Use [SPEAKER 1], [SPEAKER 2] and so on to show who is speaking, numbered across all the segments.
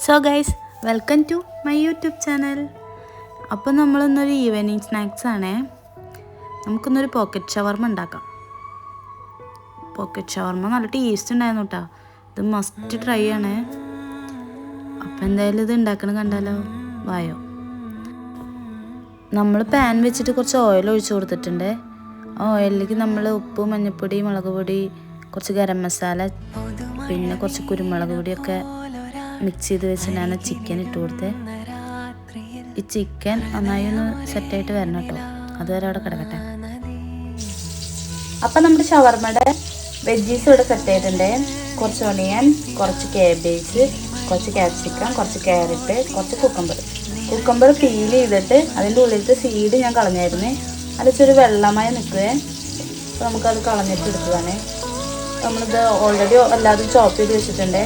[SPEAKER 1] So guys, welcome to my YouTube channel. അപ്പോൾ നമ്മളിന്നൊരു evening snacks ആണേ. നമുക്കിന്നൊരു പോക്കറ്റ് ഷവർമ ഉണ്ടാക്കാം. പോക്കറ്റ് ഷവർമ നല്ല ടേസ്റ്റ് ഉണ്ടായിരുന്നു കേട്ടോ. ഇത് മസ്റ്റ് ട്രൈ ആണ്. അപ്പോൾ എന്തായാലും ഇത് ഉണ്ടാക്കണം കണ്ടാലോ, വായോ. നമ്മൾ പാൻ വെച്ചിട്ട് കുറച്ച് ഓയിൽ ഒഴിച്ച് കൊടുത്തിട്ടുണ്ട്. ഓയിലിലേക്ക് നമ്മൾ ഉപ്പ്, മഞ്ഞൾപ്പൊടി, മുളക് പൊടി, കുറച്ച് ഗരം മസാല, പിന്നെ കുറച്ച് കുരുമുളക് പൊടിയൊക്കെ മിക്സ് ചെയ്ത് വെച്ചിട്ടാണ് ചിക്കൻ ഇട്ട് കൊടുത്തത്. ഈ ചിക്കൻ നന്നായി ഒന്ന് സെറ്റായിട്ട് വരണം കേട്ടോ, അതുവരെ അവിടെ കിടക്കട്ടെ. അപ്പം നമ്മുടെ ഷവർമയുടെ വെജീസ് ഇവിടെ സെറ്റ് ആയിട്ടുണ്ട്. കുറച്ച് ഒണിയൻ, കുറച്ച് കേബേജ്, കുറച്ച് ക്യാപ്സിക്കം, കുറച്ച് ക്യാരറ്റ്, കുറച്ച് കുക്കമ്പർ പീൽ ചെയ്തിട്ട് അതിൻ്റെ ഉള്ളിലത്തെ സീഡ് ഞാൻ കളഞ്ഞായിരുന്നു. അതിലൊരു വെള്ളമായി നിൽക്കുകയെ. അപ്പോൾ നമുക്കത് കളഞ്ഞിട്ട് എടുത്തതാണ്. നമ്മളിത് ഓൾറെഡി എല്ലാതും ചോപ്പ് ചെയ്ത് വെച്ചിട്ടുണ്ട്.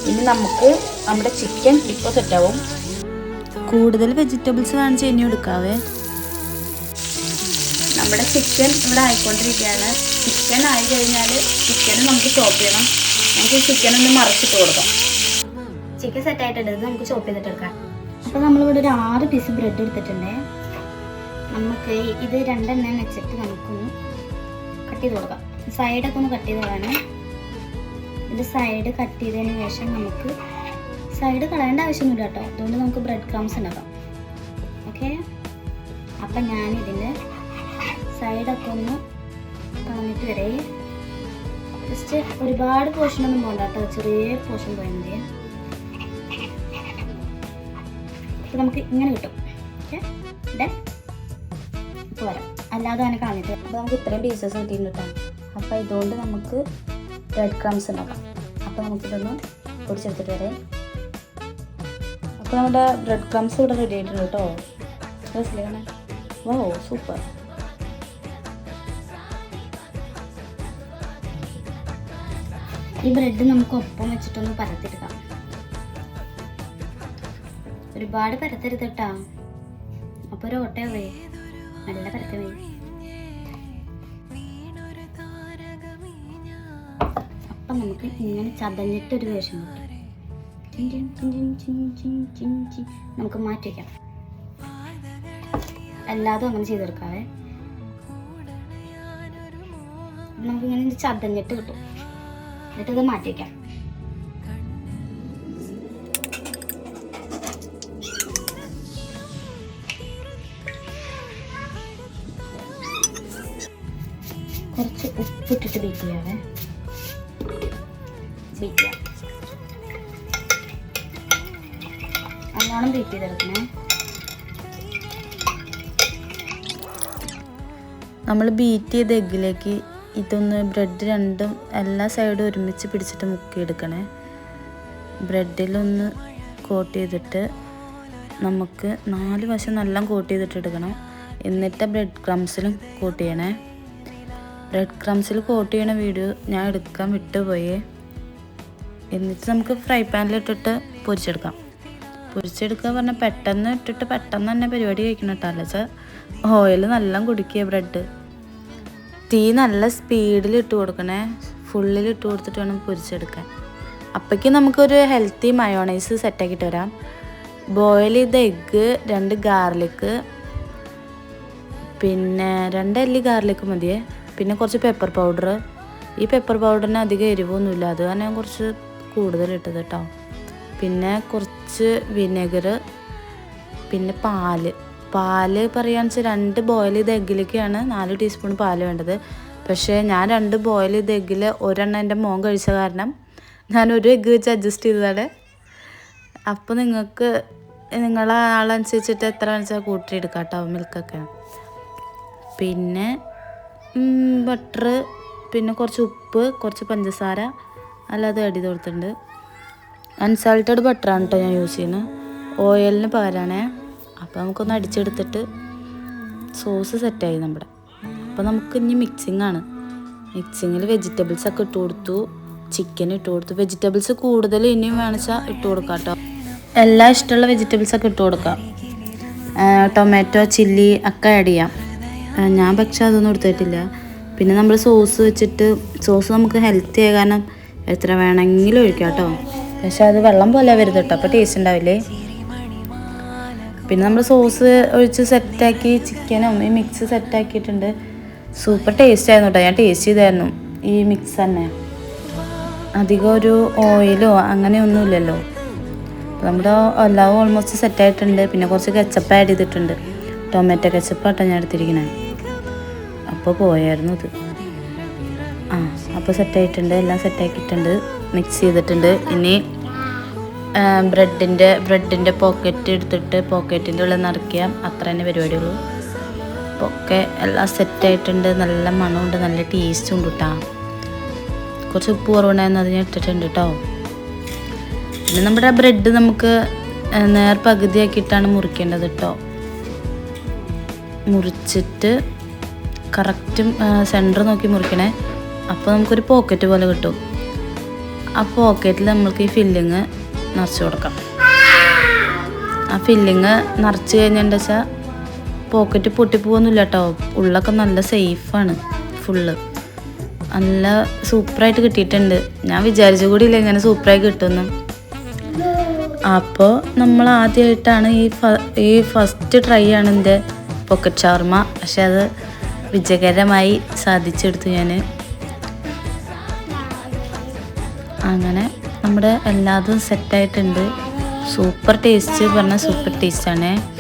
[SPEAKER 1] ഇനി നമുക്ക് നമ്മുടെ ചിക്കൻ ഇപ്പോൾ സെറ്റാവും. കൂടുതൽ വെജിറ്റബിൾസ് കാണിച്ച് ഇനി എടുക്കാവേ. നമ്മുടെ ചിക്കൻ ഇവിടെ ആയിക്കൊണ്ടിരിക്കുകയാണ്. ചിക്കൻ ആയി കഴിഞ്ഞാൽ ചിക്കൻ നമുക്ക് ചോപ്പ് ചെയ്യണം. നമുക്ക് ചിക്കൻ ഒന്ന് മറച്ചിട്ട് കൊടുക്കാം. ചിക്കൻ സെറ്റായിട്ടുണ്ട്, നമുക്ക് ചോപ്പ് ചെയ്തിട്ട് എടുക്കാം. അപ്പോൾ നമ്മളിവിടെ ഒരു 6 പീസ് ബ്രെഡ് എടുത്തിട്ടുണ്ട്. നമുക്ക് ഇത് 2 എണ്ണം വെച്ചിട്ട് നമുക്കൊന്ന് കട്ട് ചെയ്ത് കൊടുക്കാം. സൈഡൊക്കെ ഒന്ന് കട്ട് ചെയ്തതാണ്. ഇത് സൈഡ് കട്ട് ചെയ്തതിന് ശേഷം നമുക്ക് സൈഡ് കളയേണ്ട ആവശ്യമൊന്നുമില്ല കേട്ടോ. അതുകൊണ്ട് നമുക്ക് ബ്രെഡ് ക്രംസ് ഉണ്ടാക്കാം. ഓക്കെ, അപ്പം ഞാനിതിൻ്റെ സൈഡൊക്കെ ഒന്ന് കളഞ്ഞിട്ട് വരെ. ജസ്റ്റ് ഒരുപാട് പോർഷനൊന്നും പോകണ്ട കേട്ടോ, ചെറിയ പോർഷൻ പോയാൽ മതി. അപ്പോൾ നമുക്ക് ഇങ്ങനെ കിട്ടും. Okay, done. ഇപ്പോൾ വരാം, അല്ലാതെ തന്നെ കളഞ്ഞിട്ട്. അപ്പോൾ നമുക്ക് ഇത്രയും പീസസ് കിട്ടിയിട്ടുണ്ട് കേട്ടോ. അപ്പോൾ ഇതുകൊണ്ട് നമുക്ക് ബ്രെഡ് ക്രംസ് ഉണ്ടാക്കാം. അപ്പോൾ നമുക്കിതൊന്ന് പൊടിച്ചെടുത്തിട്ട് വരെ. അപ്പോൾ നമ്മുടെ ബ്രെഡ് ക്രംസ് ഇവിടെ റെഡി ആയിട്ടുണ്ട് കേട്ടോ. മനസ്സിലാക്കണേ, വോ സൂപ്പർ. ഈ ബ്രെഡ് നമുക്ക് ഒപ്പം വെച്ചിട്ടൊന്ന് പരത്തിയെടുക്കാം. ഒരുപാട് പരത്തരുത് കേട്ടോ, അപ്പോൾ ഒരു ഓട്ടയാവേ. നല്ല പരത്തവേ. അപ്പം നമുക്ക് ഇങ്ങനെ ചതഞ്ഞിട്ടൊരു വേഷം കിട്ടും. നമുക്ക് മാറ്റി വയ്ക്കാം. എല്ലാതും അങ്ങനെ ചെയ്തെടുക്കാവേ. നമുക്കിങ്ങനെ ചതഞ്ഞിട്ട് കിട്ടും. എന്നിട്ടത് മാറ്റി വയ്ക്കാം. കുറച്ച് ഉപ്പിട്ടിട്ട് ബീറ്റ് ചെയ്യാവേ. ബീറ്റ് ചെയ്യാം, നല്ലോണം ബീറ്റ് ചെയ്തെടുക്കണേ. നമ്മൾ ബീറ്റ് ചെയ്ത എഗ്ഗിലേക്ക് ഇതൊന്ന് ബ്രെഡ് രണ്ടും എല്ലാ സൈഡും ഒരുമിച്ച് പിടിച്ചിട്ട് മുക്കിയെടുക്കണേ. ബ്രെഡിലൊന്ന് കോട്ട് ചെയ്തിട്ട് നമുക്ക് 4 വശം നല്ല കോട്ട് ചെയ്തിട്ട് എടുക്കണം. എന്നിട്ട് ബ്രെഡ് ക്രംസിലും കോട്ട് ചെയ്യണേ. ബ്രെഡ് ക്രംസിൽ കോട്ട് ചെയ്യണ വീഡിയോ ഞാൻ എടുക്കാൻ വിട്ടുപോയേ. എന്നിട്ട് നമുക്ക് ഫ്രൈ പാനിലിട്ടിട്ട് പൊരിച്ചെടുക്കാം. പൊരിച്ചെടുക്കുക പറഞ്ഞാൽ പെട്ടെന്ന് ഇട്ടിട്ട് പെട്ടെന്ന് തന്നെ പരിപാടി കഴിക്കണം കേട്ടോ. അല്ല വെച്ചാൽ ഓയിൽ നല്ല കുടിക്കുക ബ്രെഡ്. തീ നല്ല സ്പീഡിൽ ഇട്ട് കൊടുക്കണേ. ഫുള്ളിൽ ഇട്ട് കൊടുത്തിട്ട് വേണം പൊരിച്ചെടുക്കാൻ. അപ്പോഴേക്കും നമുക്കൊരു ഹെൽത്തി മയോണൈസ് സെറ്റാക്കിയിട്ട് വരാം. ബോയിൽ ചെയ്ത എഗ്ഗ്, 2 ഗാർലിക്ക്, പിന്നെ 2 അല്ലി ഗാർലിക്ക് മതിയേ. പിന്നെ കുറച്ച് പെപ്പർ പൗഡർ. ഈ പെപ്പർ പൗഡറിന് അധികം എരിവൊന്നുമില്ല, അത് കാരണം കുറച്ച് കൂടുതൽ ഇട്ടത് കേട്ടോ. പിന്നെ കുറച്ച് വിനെഗർ, പിന്നെ പാല് പറയാന്ന് വെച്ചാൽ 2 ബോയിൽ ചെയ്ത എഗ്ഗിലേക്കാണ് 4 ടീസ്പൂൺ പാല് വേണ്ടത്. പക്ഷേ ഞാൻ 2 ബോയിൽ ചെയ്ത എഗ്ഗിൽ 1 എണ്ണം എൻ്റെ മോൻ കഴിച്ച കാരണം ഞാൻ 1 എഗ്ഗ് വെച്ച് അഡ്ജസ്റ്റ് ചെയ്തതാണ്. അപ്പോൾ നിങ്ങൾക്ക് നിങ്ങളെ ആളനുസരിച്ചിട്ട് എത്ര വെച്ചാൽ കൂട്ടിയെടുക്കാം കേട്ടോ മിൽക്കൊക്കെ. പിന്നെ ബട്ടർ, പിന്നെ കുറച്ച് ഉപ്പ്, കുറച്ച് പഞ്ചസാര അല്ലാതെ ആഡ് ചെയ്ത് കൊടുത്തിട്ടുണ്ട്. അൺസാൾട്ടഡ് ബട്ടറാണ് കേട്ടോ ഞാൻ യൂസ് ചെയ്യുന്നത്, ഓയിലിന് പകരമാണേ. അപ്പോൾ നമുക്കൊന്ന് അടിച്ചെടുത്തിട്ട് സോസ് സെറ്റായി നമ്മുടെ. അപ്പോൾ നമുക്ക് ഇനി മിക്സിങ്ങാണ്. മിക്സിങ്ങിൽ വെജിറ്റബിൾസൊക്കെ ഇട്ട് കൊടുത്തു, ചിക്കൻ ഇട്ട് കൊടുത്തു. വെജിറ്റബിൾസ് കൂടുതൽ ഇനിയും വേണമെച്ചാൽ ഇട്ട് കൊടുക്കാം കേട്ടോ. എല്ലാം ഇഷ്ടമുള്ള വെജിറ്റബിൾസൊക്കെ ഇട്ട് കൊടുക്കാം. ടൊമാറ്റോ, ചില്ലി ഒക്കെ ആഡ് ചെയ്യാം. ഞാൻ പക്ഷെ അതൊന്നും എടുത്തിട്ടില്ല. പിന്നെ നമ്മൾ സോസ് വെച്ചിട്ട്, സോസ് നമുക്ക് ഹെൽത്തി ആയ കാരണം എത്ര വേണമെങ്കിലും ഒഴിക്കാം കേട്ടോ. പക്ഷെ അത് വെള്ളം പോലെ വരുന്നത് കേട്ടോ, അപ്പോൾ ടേസ്റ്റ് ഉണ്ടാവില്ലേ. പിന്നെ നമ്മൾ സോസ് ഒഴിച്ച് സെറ്റാക്കി ചിക്കനും ഈ മിക്സ് സെറ്റാക്കിയിട്ടുണ്ട്. സൂപ്പർ ടേസ്റ്റ് ആയിരുന്നു കേട്ടോ. ഞാൻ ടേസ്റ്റ് ചെയ്തായിരുന്നു ഈ മിക്സ് തന്നെ. അധികം ഒരു ഓയിലോ അങ്ങനെയൊന്നുമില്ലല്ലോ. നമ്മുടെ എല്ലാം ഓൾമോസ്റ്റ് സെറ്റായിട്ടുണ്ട്. പിന്നെ കുറച്ച് കെച്ചപ്പ് ആഡ് ചെയ്തിട്ടുണ്ട്. ടൊമാറ്റോ കെച്ചപ്പാട്ടോ ഞാൻ എടുത്തിരിക്കുന്നത്. അപ്പോൾ പോയായിരുന്നു ഇത്. അപ്പോൾ സെറ്റായിട്ടുണ്ട്, എല്ലാം സെറ്റാക്കിയിട്ടുണ്ട്, മിക്സ് ചെയ്തിട്ടുണ്ട്. ഇനി ബ്രെഡിൻ്റെ പോക്കറ്റ് എടുത്തിട്ട് പോക്കറ്റിൻ്റെ ഉള്ളിൽ നിറയ്ക്കുക, അത്ര തന്നെ പരിപാടിയുള്ളൂ. അപ്പോൾ ഒക്കെ എല്ലാം സെറ്റായിട്ടുണ്ട്. നല്ല മണമുണ്ട്, നല്ല ടേസ്റ്റും ഉണ്ട് കേട്ടോ. കുറച്ച് ഉപ്പ് കുറവുണ്ടായിരുന്നു, അത് ഞാൻ ഇട്ടിട്ടുണ്ട് കേട്ടോ. പിന്നെ നമ്മുടെ ബ്രെഡ് നമുക്ക് പകുതിയാക്കിയിട്ടാണ് മുറിക്കേണ്ടത് കേട്ടോ. മുറിച്ചിട്ട് കറക്റ്റ് സെൻറ്റർ നോക്കി മുറിക്കണേ. അപ്പോൾ നമുക്കൊരു പോക്കറ്റ് പോലെ കിട്ടും. ആ പോക്കറ്റിൽ നമ്മൾക്ക് ഈ ഫില്ലിങ് നിറച്ച് കൊടുക്കാം. ആ ഫില്ലിങ് നിറച്ച് കഴിഞ്ഞിട്ടുണ്ടെന്ന് വെച്ചാൽ പോക്കറ്റ് പൊട്ടിപ്പോകുന്നില്ല കേട്ടോ. ഉള്ളൊക്കെ നല്ല സേഫാണ്. ഫുള്ള് നല്ല സൂപ്പറായിട്ട് കിട്ടിയിട്ടുണ്ട്. ഞാൻ വിചാരിച്ച കൂടി ഇല്ല ഇങ്ങനെ സൂപ്പറായി കിട്ടുമെന്ന്. അപ്പോൾ നമ്മൾ ആദ്യമായിട്ടാണ് ഈ ഫസ്റ്റ് ട്രൈ ആണ് എൻ്റെ പോക്കറ്റ് ഷവർമ. പക്ഷെ അത് വിജയകരമായി സാധിച്ചെടുത്തു ഞാൻ. അങ്ങനെ നമ്മുടെ എല്ലാതും സെറ്റായിട്ടുണ്ട്. സൂപ്പർ ടേസ്റ്റ് പറഞ്ഞാൽ സൂപ്പർ ടേസ്റ്റാണ്.